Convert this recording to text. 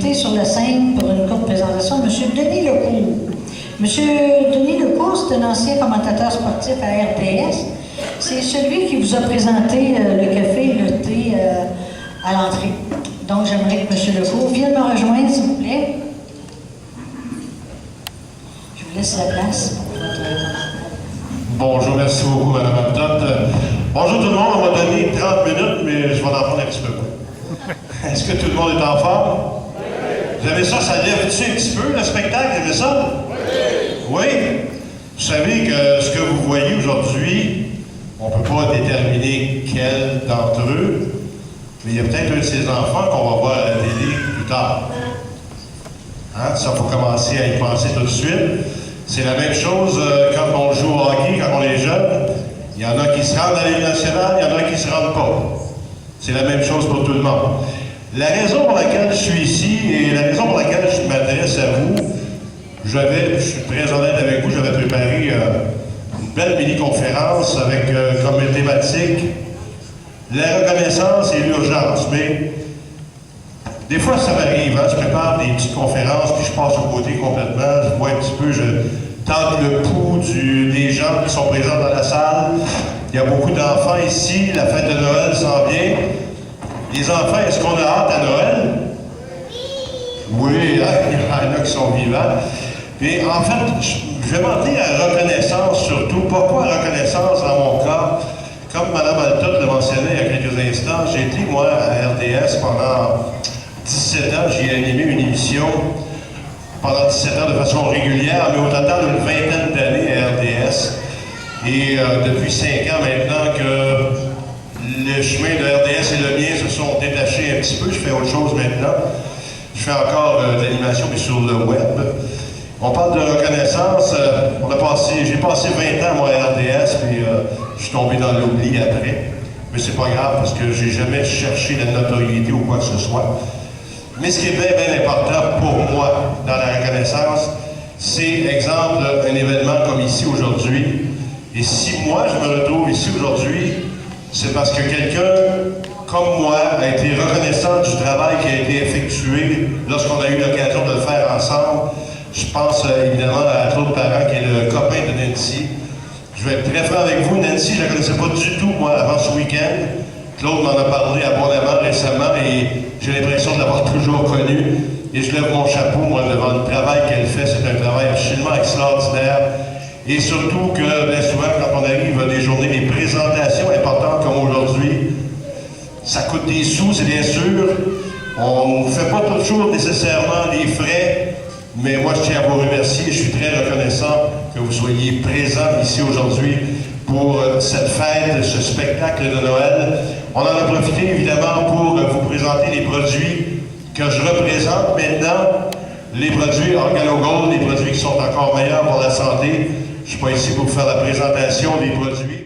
inviter sur la scène pour une courte présentation M. Denis Lecourt. M. Denis Lecourt, c'est un ancien commentateur sportif à RDS. C'est celui qui vous a présenté le café et le thé à l'entrée. Donc, j'aimerais que M. Lecourt vienne me rejoindre, s'il vous plaît. Je vous laisse la place pour votre commentaire. Bonjour, merci beaucoup, Mme Abdot. Bonjour tout le monde, on m'a donné 30 minutes, mais je vais en prendre un petit peu moins. Est-ce que tout le monde est en forme? Oui. Vous aimez ça? Ça lève-tu un petit peu, le spectacle? Vous aimez ça? Oui. Oui? Vous savez que ce que vous voyez aujourd'hui, on ne peut pas déterminer quel d'entre eux, mais il y a peut-être un de ces enfants qu'on va voir à la télé plus tard. Hein? Ça, il faut commencer à y penser tout de suite. C'est la même chose quand on joue au hockey, quand on est jeune. Il y en a qui se rendent à la Ligue nationale, il y en a qui ne se rendent pas. C'est la même chose pour tout le monde. La raison pour laquelle je suis ici et la raison pour laquelle je m'adresse à vous, je suis très honnête avec vous, j'avais préparé une belle mini-conférence avec comme thématique la reconnaissance et l'urgence. Mais des fois, ça m'arrive, hein, je prépare des petites conférences, puis je passe au côté complètement, je vois un petit peu, je tente le pouls des gens qui sont présents dans la salle. Il y a beaucoup d'enfants ici, la fête de Noël s'en vient. Les enfants, est-ce qu'on a hâte à Noël? Oui, hein, il y en a qui sont vivants. Et en fait, je vais m'en dire à reconnaissance surtout. Pourquoi reconnaissance dans mon cas? Comme Mme Altot l'a mentionné il y a quelques instants, j'ai été, moi, à RDS pendant 17 ans, j'ai animé une émission pendant 17 ans de façon régulière, mais au total une vingtaine d'années à RDS. Et depuis 5 ans maintenant que le chemin de RDS et le mien se sont détachés un petit peu, je fais autre chose maintenant. Je fais encore de l'animation, mais sur le web. On parle de reconnaissance. J'ai passé 20 ans, moi, à RDS, puis je suis tombé dans l'oubli après. Mais c'est pas grave, parce que j'ai jamais cherché la notoriété ou quoi que ce soit. Mais ce qui est bien, bien important pour moi dans la reconnaissance, c'est, exemple, un événement comme ici aujourd'hui. Et si moi, je me retrouve ici aujourd'hui, c'est parce que quelqu'un, comme moi, a été reconnaissant du travail qui a été effectué lorsqu'on a eu l'occasion de le faire ensemble. Je pense évidemment à Claude Parent, qui est le copain de Nancy. Je vais être très franc avec vous, Nancy, je ne la connaissais pas du tout, moi, avant ce week-end. Claude m'en a parlé abondamment récemment et j'ai l'impression de l'avoir toujours connue. Et je lève mon chapeau, moi, devant le travail qu'elle fait. C'est un travail absolument extraordinaire. Et surtout que, bien souvent, quand on arrive à des journées, des présentations importantes comme aujourd'hui, ça coûte des sous, c'est bien sûr. On ne fait pas toujours nécessairement des frais, mais moi, je tiens à vous remercier. Je suis très reconnaissant que vous soyez présents ici aujourd'hui pour cette fête, ce spectacle de Noël. On en a profité évidemment pour vous présenter les produits que je représente maintenant, les produits OrganoGold, les produits qui sont encore meilleurs pour la santé. Je ne suis pas ici pour vous faire la présentation des produits.